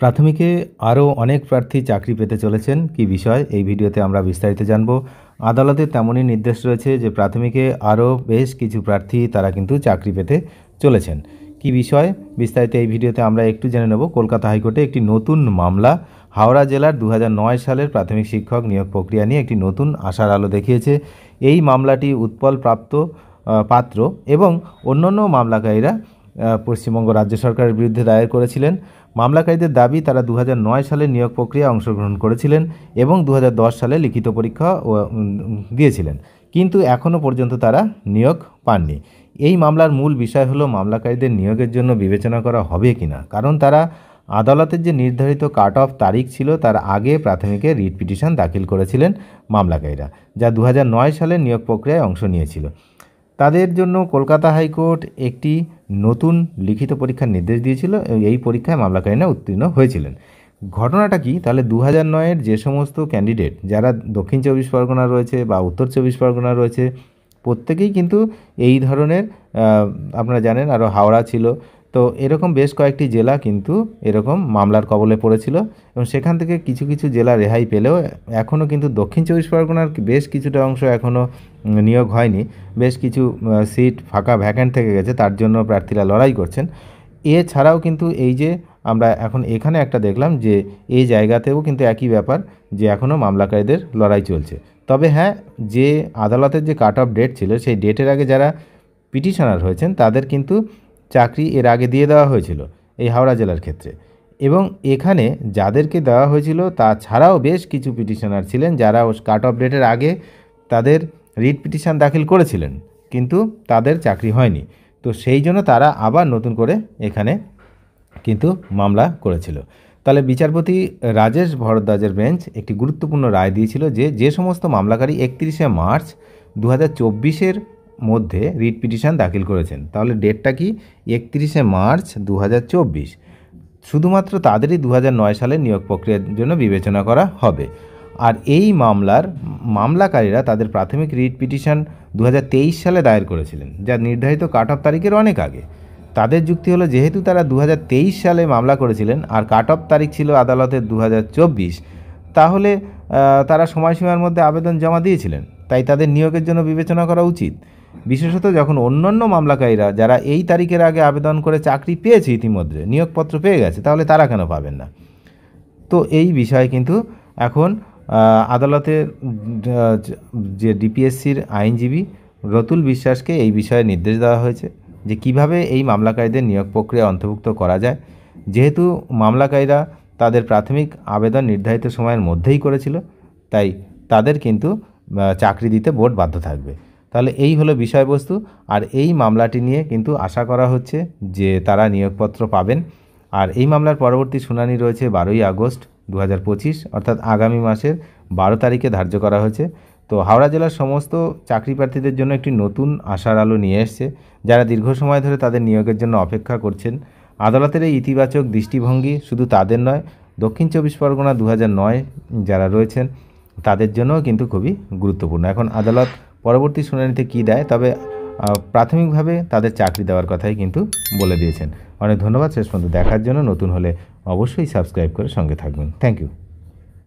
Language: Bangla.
প্রাথমিকে আরও অনেক প্রার্থী চাকরি পেতে চলেছেন। কি বিষয় এই ভিডিওতে আমরা বিস্তারিত জানব। আদালতে তেমনই নির্দেশ রয়েছে যে প্রাথমিকে আরও বেশ কিছু প্রার্থী তারা কিন্তু চাকরি পেতে চলেছেন। কি বিষয় বিস্তারিত এই ভিডিওতে আমরা একটু জেনে নেব। কলকাতা হাইকোর্টে একটি নতুন মামলা হাওড়া জেলার 2009 সালের প্রাথমিক শিক্ষক নিয়োগ প্রক্রিয়া নিয়ে একটি নতুন আশার আলো দেখিয়েছে। এই মামলাটি উৎপল পাত্র এবং অন্যান্য মামলাকারীরা পশ্চিমবঙ্গ রাজ্য সরকারের বিরুদ্ধে দায়ের করেছিলেন। মামলাকারীদের দাবি তারা 2009 সালে নিয়োগ প্রক্রিয়ায় অংশগ্রহণ করেছিলেন এবং 2010 সালে লিখিত পরীক্ষা দিয়েছিলেন, কিন্তু এখনও পর্যন্ত তারা নিয়োগ পাননি। এই মামলার মূল বিষয় হলো মামলাকারীদের নিয়োগের জন্য বিবেচনা করা হবে কিনা, কারণ তারা আদালতের যে নির্ধারিত কাট অফ তারিখ ছিল তার আগে প্রাথমিকে রিট পিটিশন দাখিল করেছিলেন মামলাকারীরা, যা 2009 সালে নিয়োগ প্রক্রিয়ায় অংশ নিয়েছিল। তাদের জন্য কলকাতা হাইকোর্ট একটি নতুন লিখিত পরীক্ষার নির্দেশ দিয়েছিল। এই পরীক্ষায় মামলাকারীরা উত্তীর্ণ হয়েছিলেন। ঘটনাটা কি, তাহলে 2009-এর যে সমস্ত ক্যান্ডিডেট যারা দক্ষিণ 24 পরগনা রয়েছে বা উত্তর 24 পরগনা রয়েছে, প্রত্যেকেই কিন্তু এই ধরনের আপনারা জানেন আরও হাওড়া ছিল, তো এরকম বেশ কয়েকটি জেলা কিন্তু এরকম মামলার কবলে পড়েছিল এবং সেখান থেকে কিছু কিছু জেলা রেহাই পেলেও এখনও কিন্তু দক্ষিণ 24 পরগনার বেশ কিছুটা অংশ এখনও নিয়োগ হয়নি। বেশ কিছু সিট ফাঁকা ভ্যাকেন্ট থেকে গেছে, তার জন্য প্রার্থীরা লড়াই করছেন। এছাড়াও কিন্তু এই যে আমরা এখন এখানে একটা দেখলাম যে এই জায়গাতেও কিন্তু একই ব্যাপার, যে এখনও মামলাকারীদের লড়াই চলছে। তবে হ্যাঁ, যে আদালতের যে কাট অফ ডেট ছিল সেই ডেটের আগে যারা পিটিশনার হয়েছেন তাদের কিন্তু চাকরি এর আগে দিয়ে দেওয়া হয়েছিল এই হাওড়া জেলার ক্ষেত্রে, এবং এখানে যাদেরকে দেওয়া হয়েছিল তাছাড়াও বেশ কিছু পিটিশনার ছিলেন যারা কাট অফ ডেটের আগে তাদের রিট পিটিশন দাখিল করেছিলেন, কিন্তু তাদের চাকরি হয়নি। তো সেই জন্য তারা আবার নতুন করে এখানে কিন্তু মামলা করেছিল। তাহলে বিচারপতি রাজেশ ভরদ্বাজের বেঞ্চ একটি গুরুত্বপূর্ণ রায় দিয়েছিল যে সমস্ত মামলাকারী 31শে মার্চ 2024-এর মধ্যে রিট পিটিশন দাখিল করেছেন, তাহলে ডেটটা কি 31শে মার্চ 2024, শুধুমাত্র তাদেরই 2009 সালের নিয়োগ প্রক্রিয়ার জন্য বিবেচনা করা হবে। আর এই মামলাকারীরা তাদের প্রাথমিক রিট পিটিশন 2023 সালে দায়ের করেছিলেন, যা নির্ধারিত কাট অফ তারিখের অনেক আগে। তাদের যুক্তি হলো যেহেতু তারা 2023 সালে মামলা করেছিলেন আর কাট অফ তারিখ ছিল আদালতের 2024, তাহলে তারা সময়সীমার মধ্যে আবেদন জমা দিয়েছিলেন, তাই তাদের নিয়োগের জন্য বিবেচনা করা উচিত। বিশেষত যখন অন্যান্য মামলাকারীরা যারা এই তারিখের আগে আবেদন করে চাকরি পেয়েছে, ইতিমধ্যে নিয়োগপত্র পেয়ে গেছে, তাহলে তারা কেন পাবেন না? তো এই বিষয়ে কিন্তু এখন আদালতের যে ডিপিএসসির আইনজীবী রতুল বিশ্বাসকে এই বিষয়ে নির্দেশ দেওয়া হয়েছে যে কিভাবে এই মামলাকারীদের নিয়োগ প্রক্রিয়া অন্তর্ভুক্ত করা যায়। যেহেতু মামলাকারীরা তাদের প্রাথমিক আবেদন নির্ধারিত সময়ের মধ্যেই করেছিল, তাই তাদের কিন্তু চাকরি দিতে বোর্ড বাধ্য থাকবে। তাহলে এই হলো বিষয়বস্তু। আর এই মামলাটি নিয়ে কিন্তু আশা করা হচ্ছে যে তারা নিয়োগপত্র পাবেন। আর এই মামলার পরবর্তী শুনানি রয়েছে 12ই আগস্ট 2025, অর্থাৎ আগামী মাসের 12 তারিখে ধার্য করা হয়েছে। তো হাওড়া জেলার সমস্ত চাকরি প্রার্থীদের জন্য একটি নতুন আশার আলো নিয়ে এসছে, যারা দীর্ঘ সময় ধরে তাদের নিয়োগের জন্য অপেক্ষা করছেন। আদালতের এই ইতিবাচক দৃষ্টিভঙ্গি শুধু তাদের নয়, দক্ষিণ 24 পরগনা 2009 যারা রয়েছেন তাদের জন্যও কিন্তু খুবই গুরুত্বপূর্ণ। এখন আদালত পরবর্তী শুনানিতে কী দেয়, তবে প্রাথমিকভাবে তাদের চাকরি দেওয়ার কথাই কিন্তু বলে দিয়েছেন। অনেক ধন্যবাদ শেষ পর্যন্ত দেখার জন্য। নতুন হলে অবশ্যই সাবস্ক্রাইব করে সঙ্গে থাকবেন। Thank you.